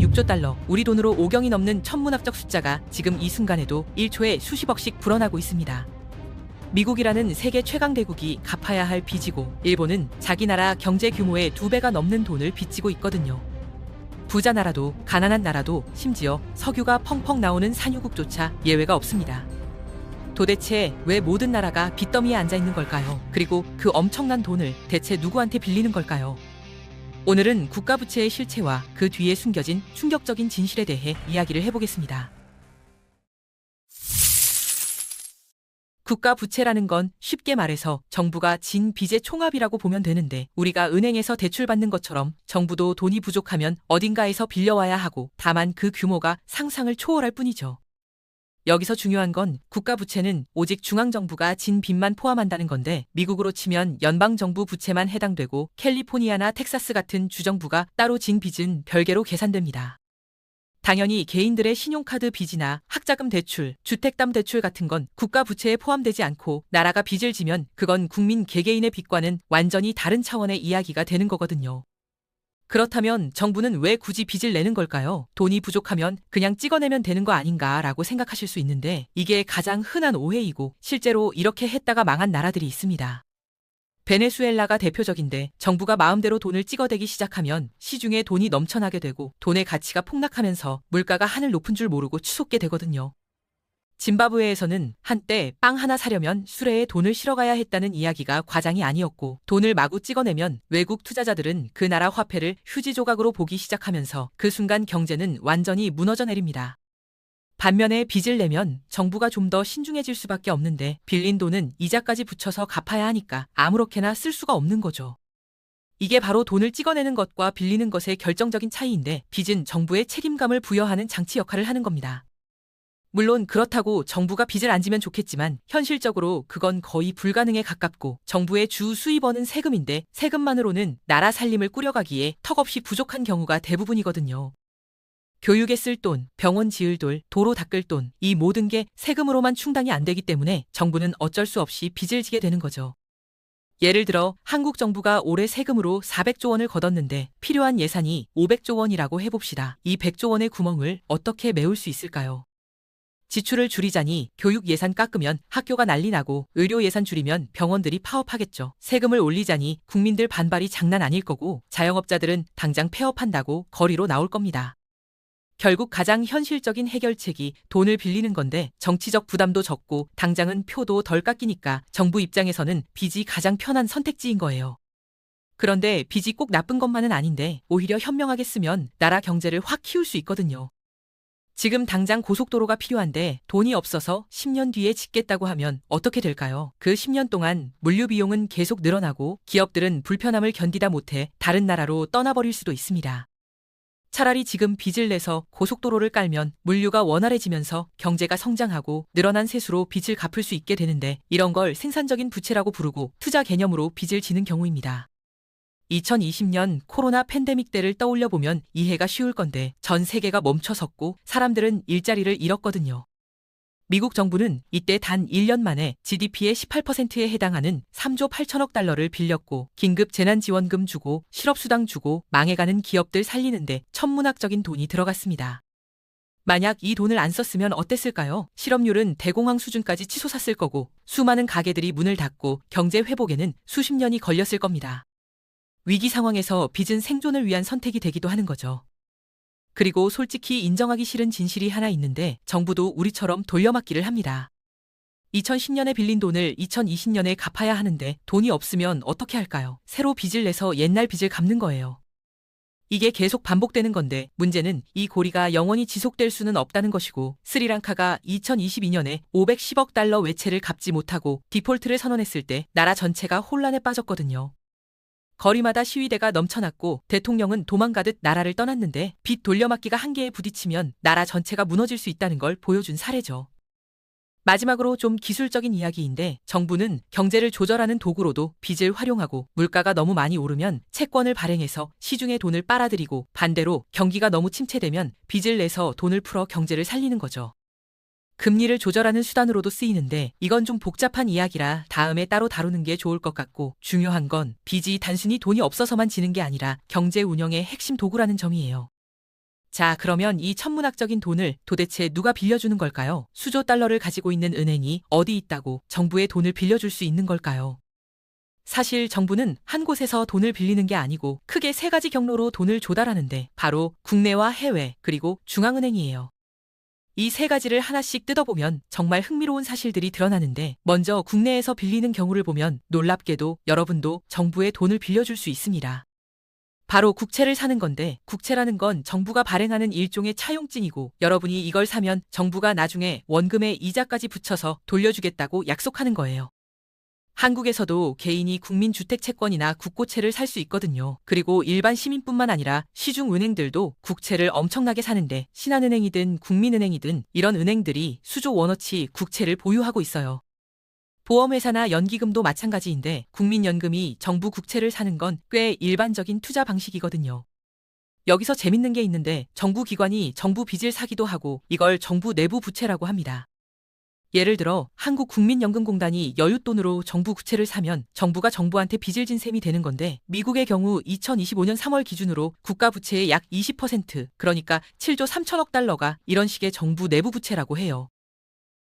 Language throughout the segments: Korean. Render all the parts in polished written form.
6조 달러, 우리 돈으로 5경이 넘는 천문학적 숫자가 지금 이 순간에도 1초에 수십억씩 불어나고 있습니다. 미국이라는 세계 최강 대국이 갚아야 할 빚이고 일본은 자기 나라 경제 규모의 2배가 넘는 돈을 빚지고 있거든요. 부자 나라도 가난한 나라도 심지어 석유가 펑펑 나오는 산유국조차 예외가 없습니다. 도대체 왜 모든 나라가 빚더미에 앉아 있는 걸까요? 그리고 그 엄청난 돈을 대체 누구한테 빌리는 걸까요? 오늘은 국가부채의 실체와 그 뒤에 숨겨진 충격적인 진실에 대해 이야기를 해보겠습니다. 국가부채라는 건 쉽게 말해서 정부가 진 빚의 총합이라고 보면 되는데 우리가 은행에서 대출받는 것처럼 정부도 돈이 부족하면 어딘가에서 빌려와야 하고 다만 그 규모가 상상을 초월할 뿐이죠. 여기서 중요한 건 국가부채는 오직 중앙정부가 진 빚만 포함한다는 건데 미국으로 치면 연방정부 부채만 해당되고 캘리포니아나 텍사스 같은 주정부가 따로 진 빚은 별개로 계산됩니다. 당연히 개인들의 신용카드 빚이나 학자금 대출, 주택담 대출 같은 건 국가 부채에 포함되지 않고 나라가 빚을 지면 그건 국민 개개인의 빚과는 완전히 다른 차원의 이야기가 되는 거거든요. 그렇다면 정부는 왜 굳이 빚을 내는 걸까요? 돈이 부족하면 그냥 찍어내면 되는 거 아닌가라고 생각하실 수 있는데 이게 가장 흔한 오해이고 실제로 이렇게 했다가 망한 나라들이 있습니다. 베네수엘라가 대표적인데 정부가 마음대로 돈을 찍어대기 시작하면 시중에 돈이 넘쳐나게 되고 돈의 가치가 폭락하면서 물가가 하늘 높은 줄 모르고 치솟게 되거든요. 짐바브웨에서는 한때 빵 하나 사려면 수레에 돈을 실어가야 했다는 이야기가 과장이 아니었고 돈을 마구 찍어내면 외국 투자자들은 그 나라 화폐를 휴지 조각으로 보기 시작하면서 그 순간 경제는 완전히 무너져 내립니다. 반면에 빚을 내면 정부가 좀 더 신중해질 수밖에 없는데 빌린 돈은 이자까지 붙여서 갚아야 하니까 아무렇게나 쓸 수가 없는 거죠. 이게 바로 돈을 찍어내는 것과 빌리는 것의 결정적인 차이인데 빚은 정부의 책임감을 부여하는 장치 역할을 하는 겁니다. 물론 그렇다고 정부가 빚을 안 지면 좋겠지만 현실적으로 그건 거의 불가능에 가깝고 정부의 주 수입원은 세금인데 세금만으로는 나라 살림을 꾸려가기에 턱없이 부족한 경우가 대부분이거든요. 교육에 쓸 돈, 병원 지을 돈, 도로 닦을 돈, 이 모든 게 세금으로만 충당이 안 되기 때문에 정부는 어쩔 수 없이 빚을 지게 되는 거죠. 예를 들어 한국 정부가 올해 세금으로 400조 원을 걷었는데 필요한 예산이 500조 원이라고 해봅시다. 이 100조 원의 구멍을 어떻게 메울 수 있을까요? 지출을 줄이자니 교육 예산 깎으면 학교가 난리 나고 의료 예산 줄이면 병원들이 파업하겠죠. 세금을 올리자니 국민들 반발이 장난 아닐 거고 자영업자들은 당장 폐업한다고 거리로 나올 겁니다. 결국 가장 현실적인 해결책이 돈을 빌리는 건데 정치적 부담도 적고 당장은 표도 덜 깎이니까 정부 입장에서는 빚이 가장 편한 선택지인 거예요. 그런데 빚이 꼭 나쁜 것만은 아닌데 오히려 현명하게 쓰면 나라 경제를 확 키울 수 있거든요. 지금 당장 고속도로가 필요한데 돈이 없어서 10년 뒤에 짓겠다고 하면 어떻게 될까요? 그 10년 동안 물류 비용은 계속 늘어나고 기업들은 불편함을 견디다 못해 다른 나라로 떠나버릴 수도 있습니다. 차라리 지금 빚을 내서 고속도로를 깔면 물류가 원활해지면서 경제가 성장하고 늘어난 세수로 빚을 갚을 수 있게 되는데 이런 걸 생산적인 부채라고 부르고 투자 개념으로 빚을 지는 경우입니다. 2020년 코로나 팬데믹 때를 떠올려 보면 이해가 쉬울 건데 전 세계가 멈춰섰고 사람들은 일자리를 잃었거든요. 미국 정부는 이때 단 1년 만에 GDP의 18%에 해당하는 3조 8천억 달러를 빌렸고 긴급 재난지원금 주고 실업수당 주고 망해가는 기업들 살리는데 천문학적인 돈이 들어갔습니다. 만약 이 돈을 안 썼으면 어땠을까요? 실업률은 대공황 수준까지 치솟았을 거고 수많은 가게들이 문을 닫고 경제 회복에는 수십 년이 걸렸을 겁니다. 위기 상황에서 빚은 생존을 위한 선택이 되기도 하는 거죠. 그리고 솔직히 인정하기 싫은 진실이 하나 있는데 정부도 우리처럼 돌려막기를 합니다. 2010년에 빌린 돈을 2020년에 갚아야 하는데 돈이 없으면 어떻게 할까요? 새로 빚을 내서 옛날 빚을 갚는 거예요. 이게 계속 반복되는 건데 문제는 이 고리가 영원히 지속될 수는 없다는 것이고 스리랑카가 2022년에 510억 달러 외채를 갚지 못하고 디폴트를 선언했을 때 나라 전체가 혼란에 빠졌거든요. 거리마다 시위대가 넘쳐났고 대통령은 도망가듯 나라를 떠났는데 빚 돌려막기가 한계에 부딪히면 나라 전체가 무너질 수 있다는 걸 보여준 사례죠. 마지막으로 좀 기술적인 이야기인데 정부는 경제를 조절하는 도구로도 빚을 활용하고 물가가 너무 많이 오르면 채권을 발행해서 시중에 돈을 빨아들이고 반대로 경기가 너무 침체되면 빚을 내서 돈을 풀어 경제를 살리는 거죠. 금리를 조절하는 수단으로도 쓰이는데 이건 좀 복잡한 이야기라 다음에 따로 다루는 게 좋을 것 같고 중요한 건 빚이 단순히 돈이 없어서만 지는 게 아니라 경제 운영의 핵심 도구라는 점이에요. 자, 그러면 이 천문학적인 돈을 도대체 누가 빌려주는 걸까요? 수조 달러를 가지고 있는 은행이 어디 있다고 정부에 돈을 빌려줄 수 있는 걸까요? 사실 정부는 한 곳에서 돈을 빌리는 게 아니고 크게 세 가지 경로로 돈을 조달하는데 바로 국내와 해외 그리고 중앙은행이에요. 이 세 가지를 하나씩 뜯어보면 정말 흥미로운 사실들이 드러나는데 먼저 국내에서 빌리는 경우를 보면 놀랍게도 여러분도 정부에 돈을 빌려줄 수 있습니다. 바로 국채를 사는 건데 국채라는 건 정부가 발행하는 일종의 차용증이고 여러분이 이걸 사면 정부가 나중에 원금에 이자까지 붙여서 돌려주겠다고 약속하는 거예요. 한국에서도 개인이 국민주택채권이나 국고채를 살 수 있거든요. 그리고 일반 시민뿐만 아니라 시중은행들도 국채를 엄청나게 사는데 신한은행이든 국민은행이든 이런 은행들이 수조 원어치 국채를 보유하고 있어요. 보험회사나 연기금도 마찬가지인데 국민연금이 정부 국채를 사는 건 꽤 일반적인 투자 방식이거든요. 여기서 재밌는 게 있는데 정부 기관이 정부 빚을 사기도 하고 이걸 정부 내부 부채라고 합니다. 예를 들어 한국국민연금공단이 여윳돈으로 정부 국채를 사면 정부가 정부한테 빚을 진 셈이 되는 건데 미국의 경우 2025년 3월 기준으로 국가 부채의 약 20% 그러니까 7조 3천억 달러가 이런 식의 정부 내부 부채라고 해요.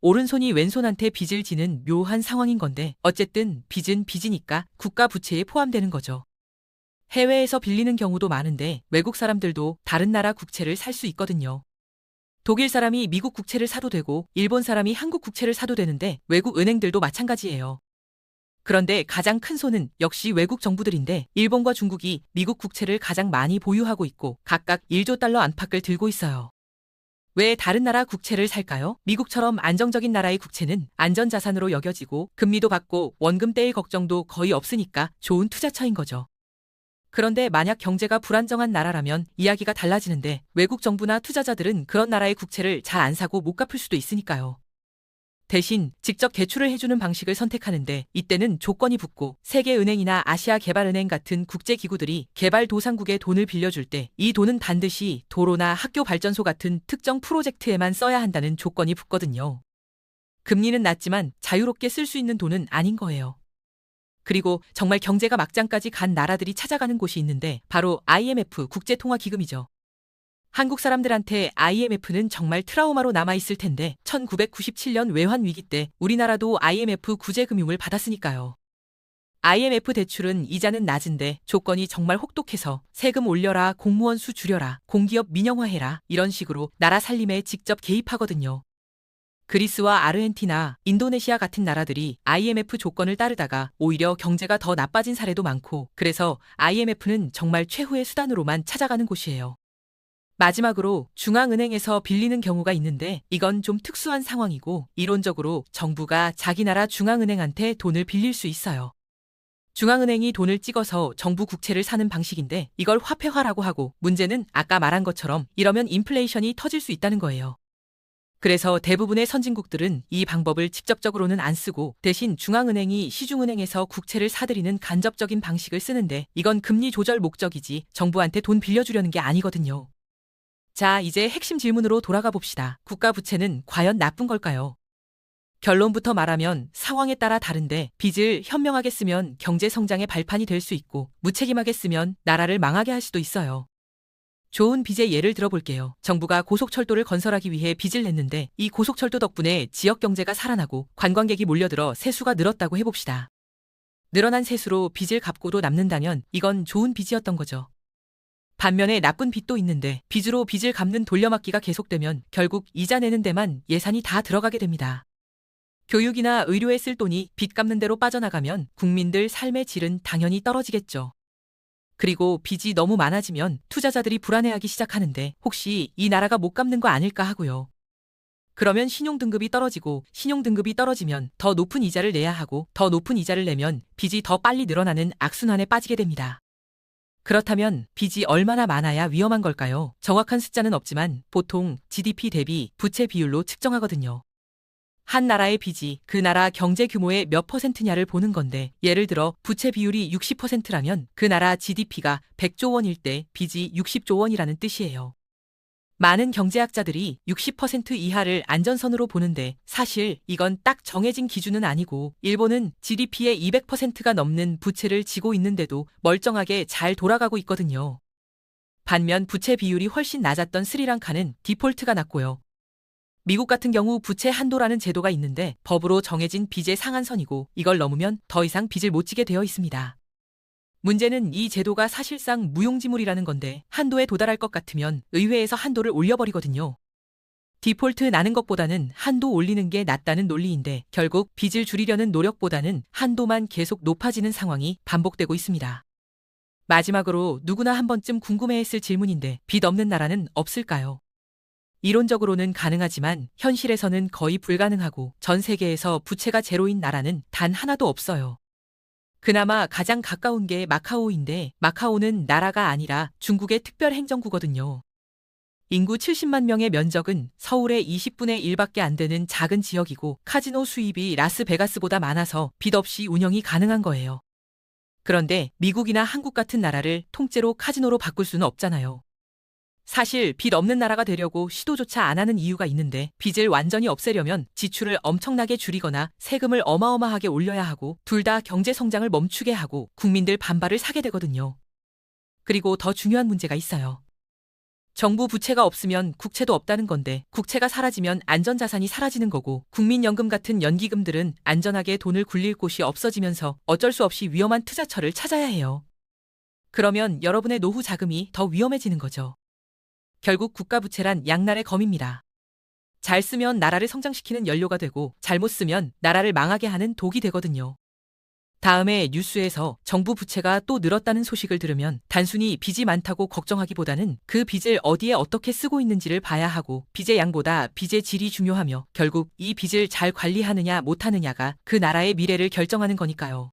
오른손이 왼손한테 빚을 지는 묘한 상황인 건데 어쨌든 빚은 빚이니까 국가 부채에 포함되는 거죠. 해외에서 빌리는 경우도 많은데 외국 사람들도 다른 나라 국채를 살 수 있거든요. 독일 사람이 미국 국채를 사도 되고 일본 사람이 한국 국채를 사도 되는데 외국 은행들도 마찬가지예요. 그런데 가장 큰 손은 역시 외국 정부들인데 일본과 중국이 미국 국채를 가장 많이 보유하고 있고 각각 1조 달러 안팎을 들고 있어요. 왜 다른 나라 국채를 살까요? 미국처럼 안정적인 나라의 국채는 안전자산으로 여겨지고 금리도 받고 원금 떼일 걱정도 거의 없으니까 좋은 투자처인 거죠. 그런데 만약 경제가 불안정한 나라라면 이야기가 달라지는데 외국 정부나 투자자들은 그런 나라의 국채를 잘 안 사고 못 갚을 수도 있으니까요. 대신 직접 대출을 해주는 방식을 선택하는데 이때는 조건이 붙고 세계은행이나 아시아개발은행 같은 국제기구들이 개발도상국에 돈을 빌려줄 때 이 돈은 반드시 도로나 학교 발전소 같은 특정 프로젝트에만 써야 한다는 조건이 붙거든요. 금리는 낮지만 자유롭게 쓸 수 있는 돈은 아닌 거예요. 그리고 정말 경제가 막장까지 간 나라들이 찾아가는 곳이 있는데 바로 IMF 국제통화기금이죠. 한국 사람들한테 IMF는 정말 트라우마로 남아있을 텐데 1997년 외환위기 때 우리나라도 IMF 구제금융을 받았으니까요. IMF 대출은 이자는 낮은데 조건이 정말 혹독해서 세금 올려라, 공무원 수 줄여라, 공기업 민영화해라 이런 식으로 나라 살림에 직접 개입하거든요. 그리스와 아르헨티나, 인도네시아 같은 나라들이 IMF 조건을 따르다가 오히려 경제가 더 나빠진 사례도 많고 그래서 IMF는 정말 최후의 수단으로만 찾아가는 곳이에요. 마지막으로 중앙은행에서 빌리는 경우가 있는데 이건 좀 특수한 상황이고 이론적으로 정부가 자기 나라 중앙은행한테 돈을 빌릴 수 있어요. 중앙은행이 돈을 찍어서 정부 국채를 사는 방식인데 이걸 화폐화라고 하고 문제는 아까 말한 것처럼 이러면 인플레이션이 터질 수 있다는 거예요. 그래서 대부분의 선진국들은 이 방법을 직접적으로는 안 쓰고 대신 중앙은행이 시중은행에서 국채를 사들이는 간접적인 방식을 쓰는데 이건 금리 조절 목적이지 정부한테 돈 빌려주려는 게 아니거든요. 자, 이제 핵심 질문으로 돌아가 봅시다. 국가 부채는 과연 나쁜 걸까요? 결론부터 말하면 상황에 따라 다른데 빚을 현명하게 쓰면 경제 성장의 발판이 될 수 있고 무책임하게 쓰면 나라를 망하게 할 수도 있어요. 좋은 빚의 예를 들어볼게요. 정부가 고속철도를 건설하기 위해 빚을 냈는데 이 고속철도 덕분에 지역 경제가 살아나고 관광객이 몰려들어 세수가 늘었다고 해봅시다. 늘어난 세수로 빚을 갚고도 남는다면 이건 좋은 빚이었던 거죠. 반면에 나쁜 빚도 있는데 빚으로 빚을 갚는 돌려막기가 계속되면 결국 이자 내는 데만 예산이 다 들어가게 됩니다. 교육이나 의료에 쓸 돈이 빚 갚는 대로 빠져나가면 국민들 삶의 질은 당연히 떨어지겠죠. 그리고 빚이 너무 많아지면 투자자들이 불안해하기 시작하는데 혹시 이 나라가 못 갚는 거 아닐까 하고요. 그러면 신용등급이 떨어지고 신용등급이 떨어지면 더 높은 이자를 내야 하고 더 높은 이자를 내면 빚이 더 빨리 늘어나는 악순환에 빠지게 됩니다. 그렇다면 빚이 얼마나 많아야 위험한 걸까요? 정확한 숫자는 없지만 보통 GDP 대비 부채 비율로 측정하거든요. 한 나라의 빚이 그 나라 경제 규모의 몇 %냐를 보는 건데 예를 들어 부채 비율이 60%라면 그 나라 GDP가 100조 원일 때 빚이 60조 원이라는 뜻이에요. 많은 경제학자들이 60% 이하를 안전선으로 보는데 사실 이건 딱 정해진 기준은 아니고 일본은 GDP의 200%가 넘는 부채를 지고 있는데도 멀쩡하게 잘 돌아가고 있거든요. 반면 부채 비율이 훨씬 낮았던 스리랑카는 디폴트가 났고요. 미국 같은 경우 부채 한도라는 제도가 있는데 법으로 정해진 빚의 상한선이고 이걸 넘으면 더 이상 빚을 못 지게 되어 있습니다. 문제는 이 제도가 사실상 무용지물이라는 건데 한도에 도달할 것 같으면 의회에서 한도를 올려버리거든요. 디폴트 나는 것보다는 한도 올리는 게 낫다는 논리인데 결국 빚을 줄이려는 노력보다는 한도만 계속 높아지는 상황이 반복되고 있습니다. 마지막으로 누구나 한 번쯤 궁금해했을 질문인데 빚 없는 나라는 없을까요? 이론적으로는 가능하지만 현실에서는 거의 불가능하고 전 세계에서 부채가 제로인 나라는 단 하나도 없어요. 그나마 가장 가까운 게 마카오인데 마카오는 나라가 아니라 중국의 특별행정구거든요. 인구 70만 명의 면적은 서울의 20분의 1밖에 안 되는 작은 지역이고 카지노 수입이 라스베가스보다 많아서 빚 없이 운영이 가능한 거예요. 그런데 미국이나 한국 같은 나라를 통째로 카지노로 바꿀 수는 없잖아요. 사실 빚 없는 나라가 되려고 시도조차 안 하는 이유가 있는데 빚을 완전히 없애려면 지출을 엄청나게 줄이거나 세금을 어마어마하게 올려야 하고 둘 다 경제 성장을 멈추게 하고 국민들 반발을 사게 되거든요. 그리고 더 중요한 문제가 있어요. 정부 부채가 없으면 국채도 없다는 건데 국채가 사라지면 안전자산이 사라지는 거고 국민연금 같은 연기금들은 안전하게 돈을 굴릴 곳이 없어지면서 어쩔 수 없이 위험한 투자처를 찾아야 해요. 그러면 여러분의 노후 자금이 더 위험해지는 거죠. 결국 국가부채란 양날의 검입니다. 잘 쓰면 나라를 성장시키는 연료가 되고 잘못 쓰면 나라를 망하게 하는 독이 되거든요. 다음에 뉴스에서 정부 부채가 또 늘었다는 소식을 들으면 단순히 빚이 많다고 걱정하기보다는 그 빚을 어디에 어떻게 쓰고 있는지를 봐야 하고 빚의 양보다 빚의 질이 중요하며 결국 이 빚을 잘 관리하느냐 못하느냐가 그 나라의 미래를 결정하는 거니까요.